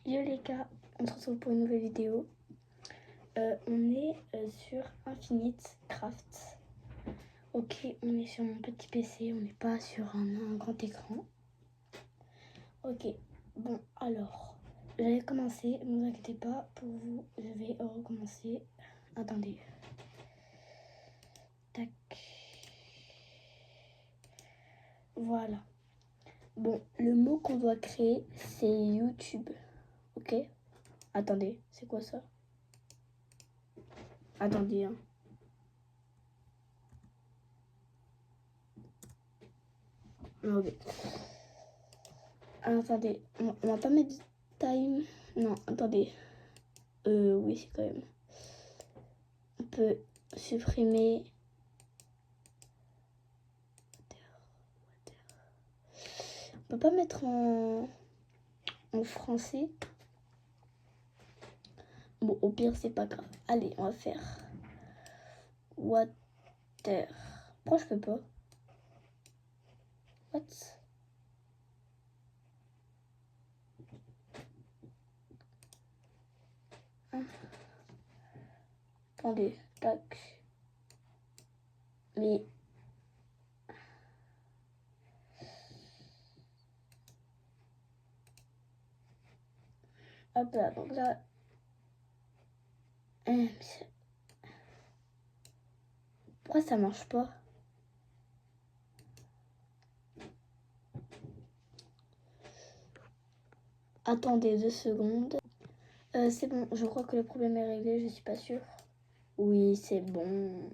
Yo les gars, on se retrouve pour une nouvelle vidéo. On est sur Infinite Craft. Ok, on est sur mon petit PC, on n'est pas sur un grand écran. Ok, bon alors, j'avais commencé, ne vous inquiétez pas, pour vous, je vais recommencer. Attendez. Tac. Voilà. Bon, le mot qu'on doit créer, c'est YouTube. Ok? Attendez, c'est quoi ça? Attendez, hein. Ok. Alors, attendez, on va pas mettre time. Non, attendez. Oui, c'est quand même. On peut supprimer. On peut pas mettre en français. Bon, au pire, c'est pas grave. Allez, on va faire water. Pourquoi je peux pas? What? Ah. Attendez, tac. Mais hop là, donc là. Pourquoi ça marche pas? Attendez 2 secondes. C'est bon, je crois que le problème est réglé, je suis pas sûre. Oui, c'est bon.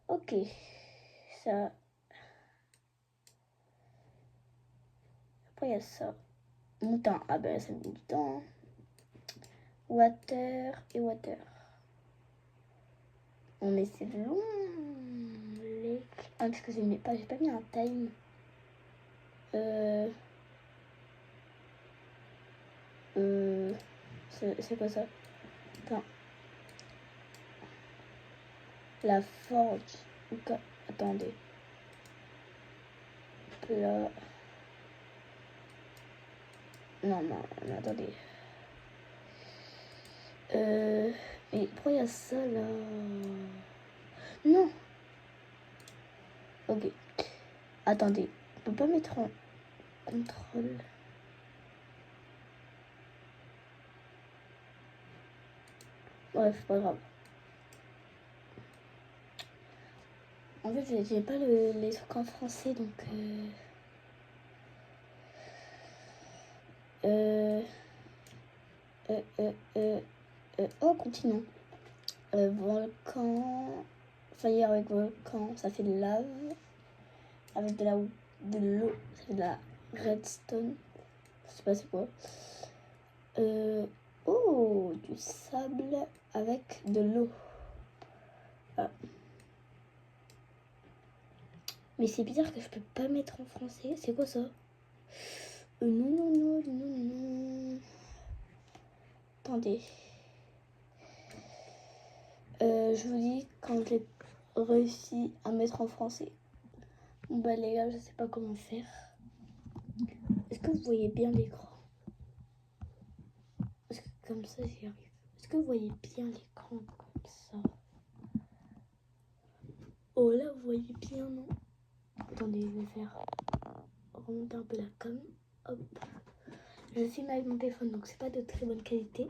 Ok, ça. Après, il y a ça. Mouton. Ah ben, ça met du temps. Water et water. Oh, mais c'est long. Ah, parce que j'ai pas mis un time. C'est quoi ça? Attends. La forge. Attendez. Là. Non, attendez. Mais pourquoi il y a ça là? Non. Ok. Attendez. On peut pas mettre en contrôle. Bref, pas grave. En fait, j'ai pas les trucs en français, donc... oh, continent. Volcan. Fire avec volcan, ça fait de lave. Avec de l'eau, ça fait de la redstone. Je sais pas c'est quoi. Oh, du sable avec de l'eau. Ah. Mais c'est bizarre que je peux pas mettre en français. C'est quoi ça? Non. Attendez. Je vous dis quand j'ai réussi à mettre en français. Bon bah les gars, je sais pas comment faire. Est-ce que vous voyez bien l'écran? Est-ce que comme ça j'y arrive? Est-ce que vous voyez bien l'écran comme ça? Oh là, vous voyez bien, non? Attendez, je vais faire remonter un peu la com. Hop. Je filme avec mon téléphone, donc c'est pas de très bonne qualité.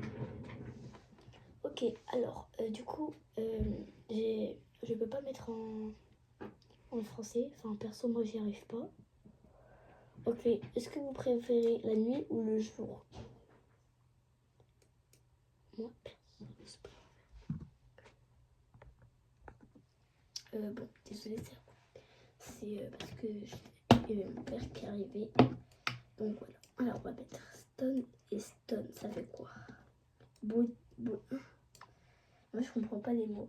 Ok, alors, du coup, je peux pas mettre en français. Enfin, perso, moi, j'y arrive pas. Ok, est-ce que vous préférez la nuit ou le jour? Moi, perso, c'est pas. Bon, désolé, c'est parce que il y avait mon père qui est arrivé. Donc voilà. Alors, on va mettre stone et stone. Ça fait quoi? Moi, je comprends pas les mots.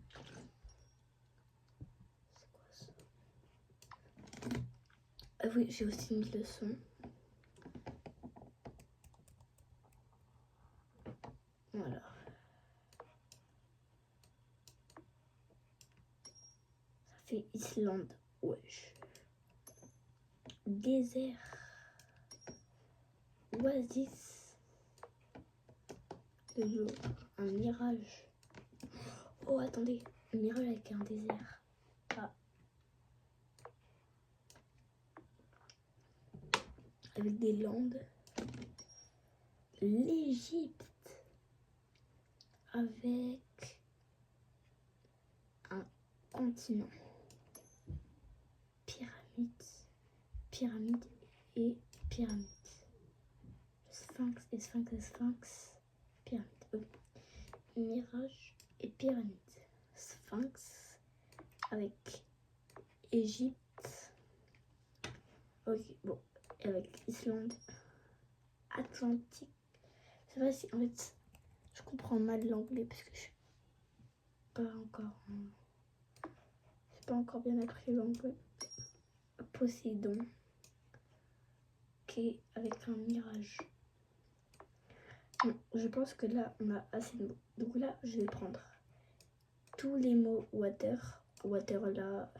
C'est quoi ça? Ah oui, j'ai aussi mis le son. Voilà. Ça fait Islande. Wesh. désert. Oasis. De l'eau. Un mirage. Oh, attendez. Un mirage avec un désert. Ah. Avec des landes. L'Égypte. Avec un continent. Pyramide et pyramide. Sphinx et sphinx et sphinx. Pyramide. Ok. Mirage et pyramide. Sphinx avec Égypte. Ok, bon. Et avec Islande. Atlantique. C'est vrai, si en fait, je comprends mal l'anglais parce que je suis pas encore. J'ai pas encore bien appris l'anglais. Poséidon. Ok, avec un mirage. Bon, je pense que là, on a assez de mots. Donc là, je vais prendre tous les mots water. Water là.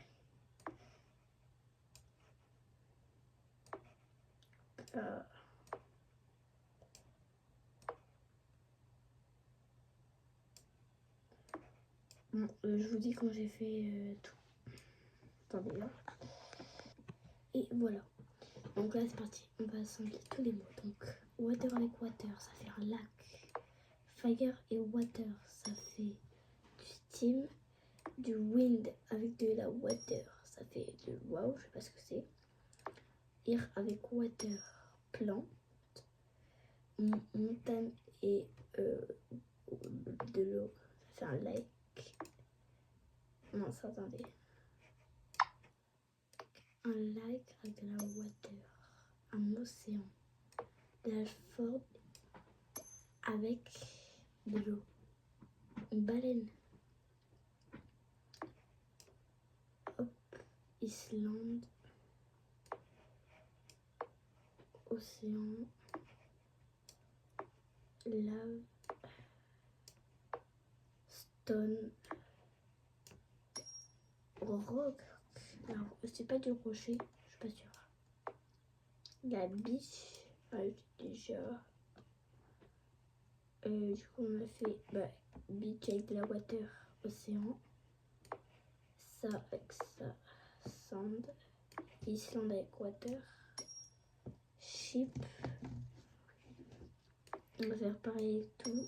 Bon, je vous dis quand j'ai fait tout. Attendez là. Et voilà. Donc là, c'est parti. On va assembler tous les mots. Donc, water avec water, ça fait un lac. Fire et water, ça fait du steam. Du wind avec de la water, ça fait du wow, je sais pas ce que c'est. Air avec water, plante. Montagne et de l'eau, ça fait un lake. Non, ça, attendez. Un lake avec de la water. Un océan. De la forêt avec de l'eau. Une baleine. Hop, Islande. Océan. Lave. Stone. Rock. Alors, c'est pas du rocher, je suis pas sûre. La biche, déjà. Du coup, on a fait beach avec de la water, océan. Ça avec ça, sand. Islande avec water. Ship. On va faire pareil avec tout.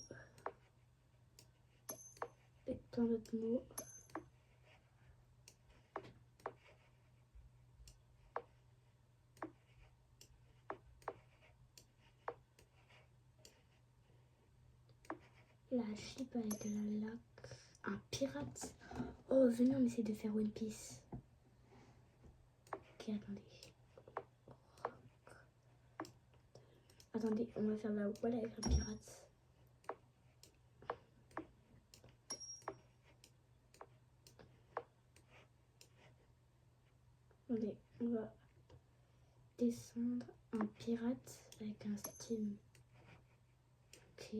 Avec plein d'autres mots. La ship avec de la lac. Un pirate. Oh, venez, on essaie de faire One Piece. Ok, attendez. Attendez, on va faire la voile avec un pirate. Attendez, on va descendre un pirate avec un steam. Ok.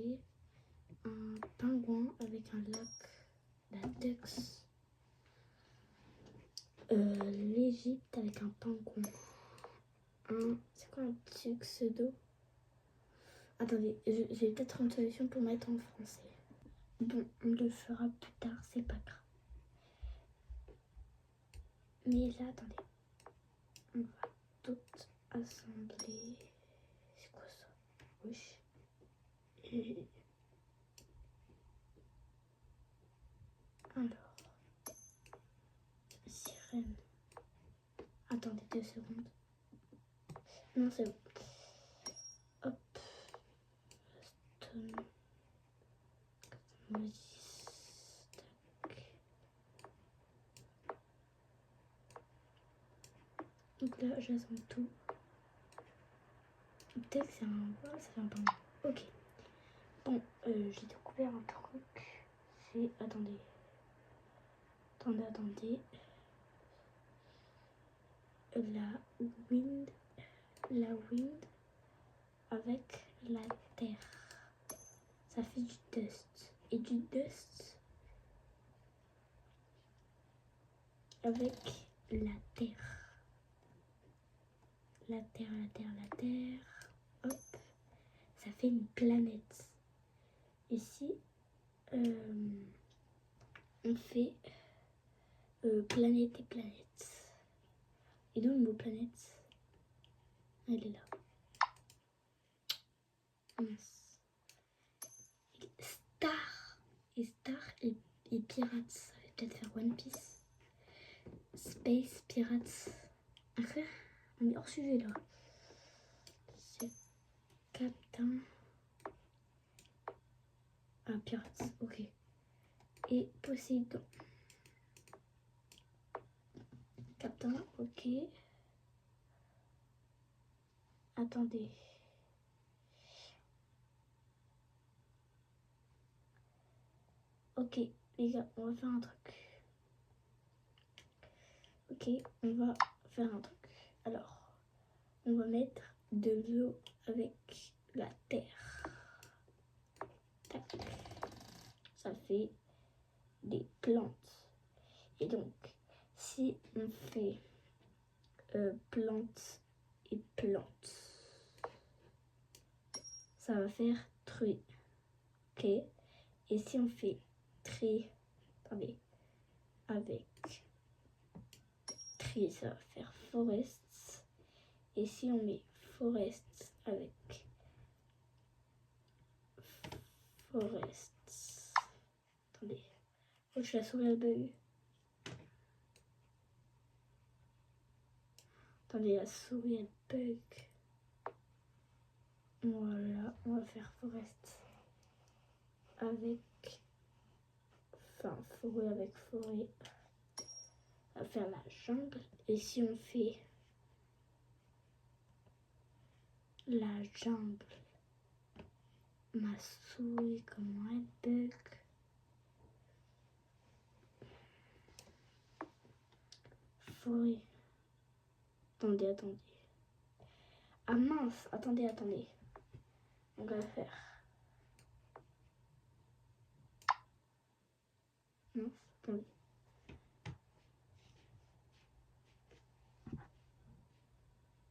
Un pingouin avec un lac. La Dux. L'Égypte avec un pingouin. C'est quoi un tuxedo? Attendez, j'ai peut-être une solution pour mettre en français. Bon, on le fera plus tard, c'est pas grave. Mais là, attendez. On va tout assembler. C'est quoi ça? Wesh. Alors. Sirène. Attendez 2 secondes. Non, c'est bon. Hop. Stone. Tac. Donc là, j'assemble tout. Peut-être que c'est un... Oh, ça fait un pingouin. Ok. Bon, j'ai découvert un truc. C'est... Attendez. Attendez. La wind avec la terre. Ça fait du dust. Et du dust avec la terre. la Terre, la Terre, la Terre. Hop, ça fait une planète. Ici, on fait planète et planète. Et d'où le mot planète? Elle est là. Mince. Star. Et Star et Pirates. Ça va peut-être faire One Piece. Space Pirates. Après, on est hors sujet là. C'est Captain. Ah, Pirates, ok. Et Poséidon. Captain, ok. Attendez. Ok, les gars, on va faire un truc. Ok, on va faire un truc. Alors, on va mettre de l'eau avec la terre. Tac. Ça fait des plantes. Et donc, si on fait plantes et plantes, ça va faire truie. Ok. Et si on fait tree, attendez, avec tree, ça va faire forests. Et si on met forests avec forests, attendez, oh, je la souris elle bug. Attendez, la souris elle bug. Voilà, on va faire forest avec, enfin forêt avec forêt. On va faire la jungle. Et si on fait la jungle, ma souris comment elle bug. Forêt. Attendez. Ah mince, attendez. On va faire. Mince, attendez.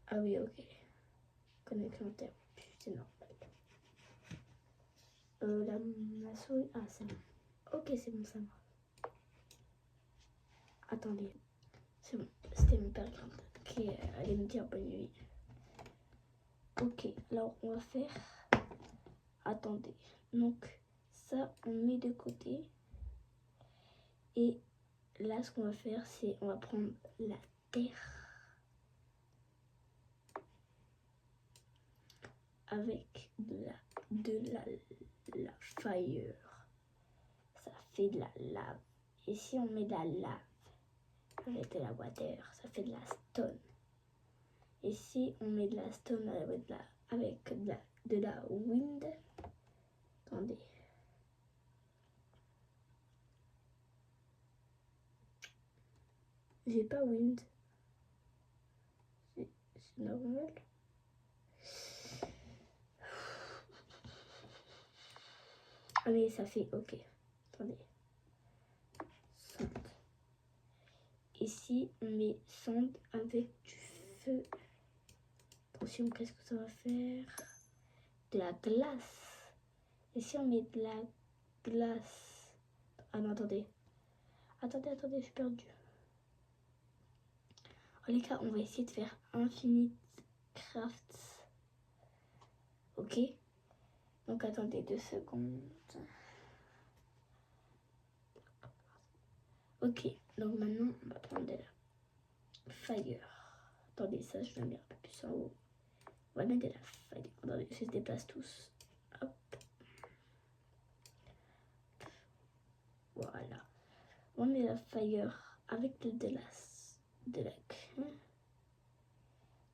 Ah oui, ok. Connexion interrompue, c'est normal. Ma souris. Ah, c'est bon. Ok, c'est bon, ça va. Attendez. C'est bon. C'était mon père qui allait me dire bonne nuit. Ok, alors on va faire. Attendez. Donc, ça, on met de côté. Et là, ce qu'on va faire, c'est on va prendre la terre avec de la fire. Ça fait de la lave. Et si on met de la lave avec de la water, ça fait de la stone. Et si on met de la stone avec de la wind, attendez. J'ai pas wind. C'est normal. Ah mais ça fait ok. Attendez. Sand. Et si on met sand avec du feu. Attention, qu'est-ce que ça va faire? De la glace. Et si on met de la glace. Ah non, attendez. Attendez, je suis perdue. Oh les gars, on va essayer de faire Infinite Crafts. Ok. Donc attendez 2 secondes. Ok, donc maintenant on va prendre de la fire. Attendez, ça je vais mettre un peu plus en haut. On va mettre de la fire. Attendez, je se déplace tous. Hop. Voilà. On met la fire avec de la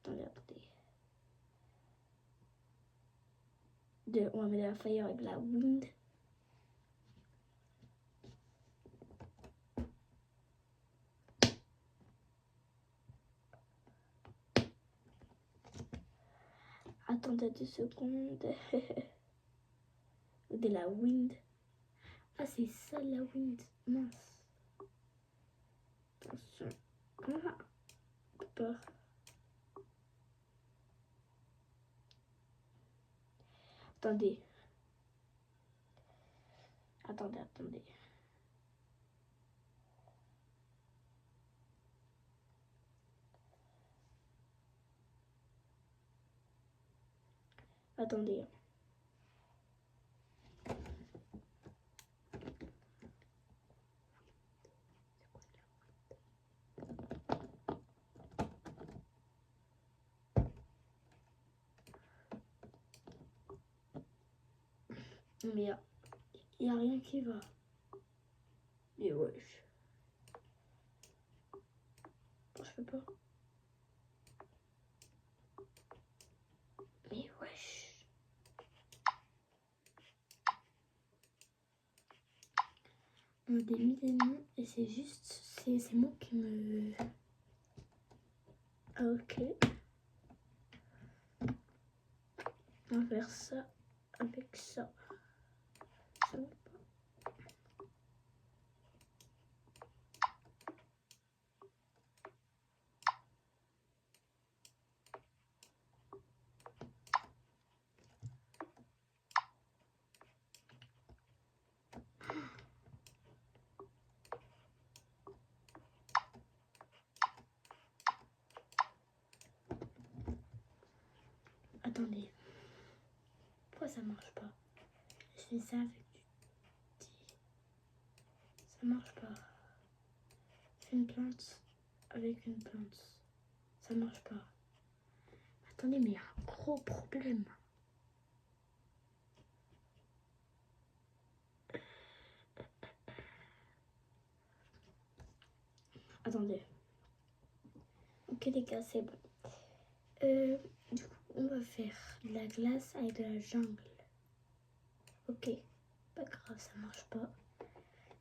Attendez. On va mettre la fire avec la wind. Attendez 2 secondes. De la wind. Ah, c'est ça la wind. Mince. Attention. Ah, peur. Attendez. Attendez. Attendez. Mais y a rien qui va. Mais wesh. Je peux pas. Mais wesh. On a des millions et c'est juste, c'est moi qui me... Ah ok. On va faire ça avec ça. Ça va pas. Attendez. Pourquoi ça marche pas? Je fais ça avec du petit. Ça marche pas. Je fais une plante avec une plante. Ça marche pas. Attendez, mais il y a un gros problème. Attendez. Ok les gars, c'est bon. Du coup, on va faire de la glace avec de la jungle. Ok, pas grave, ça marche pas.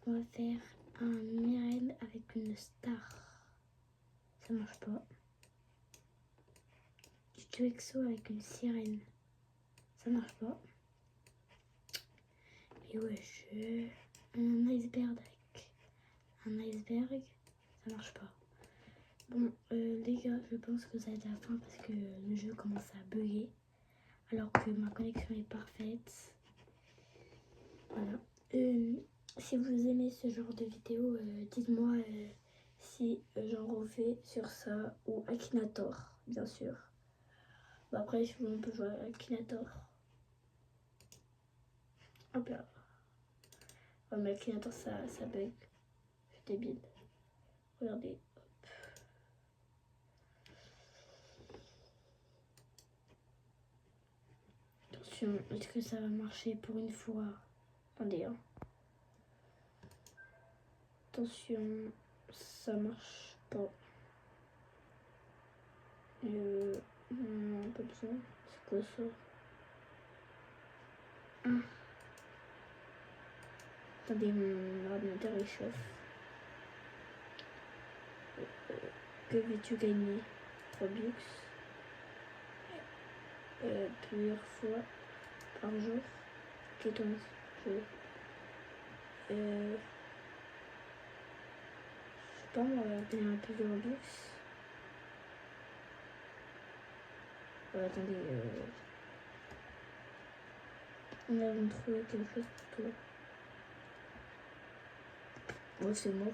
On va faire un myrène avec une star. Ça marche pas. Du Tuexo avec une sirène. Ça marche pas. Et ouais, un iceberg avec un iceberg. Ça marche pas. Bon, les gars, je pense que ça va être la fin parce que le jeu commence à bugger. Alors que ma connexion est parfaite. Voilà. Si vous aimez ce genre de vidéo, dites-moi si j'en refais sur ça ou Akinator, bien sûr. Bon, après, si on peut jouer à Akinator. Hop là. Ouais, mais Akinator, ça bug. Je suis débile. Regardez. Hop. Attention, est-ce que ça va marcher pour une fois? Attendez, hein. Attention, ça marche pas. Non, pas besoin. C'est quoi ça? Ah. Attendez, mon ordinateur il chauffe. Que veux-tu gagner? Robux. Plusieurs fois par jour. Quel est ton jeu? Je sais pas, moi, gagner un peu de Robux. Attendez, on a trouvé quelque chose pour toi. Oh, c'est mort.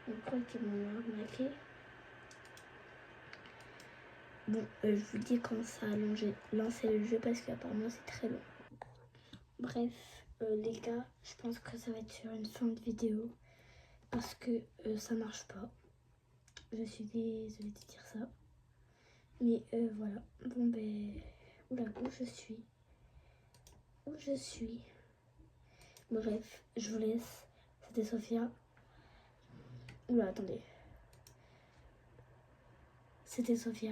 On croit qu'ils m'ont arnaqué. Bon, je vous dis quand ça a lancé le jeu parce qu'apparemment c'est très long. Bref, les gars, je pense que ça va être sur une fin de vidéo parce que ça marche pas. Je suis désolée de dire ça. Mais voilà. Bon ben... Oula, où je suis? Où je suis? Bref, je vous laisse. C'était Sophia. Oula, attendez. C'était Sophia.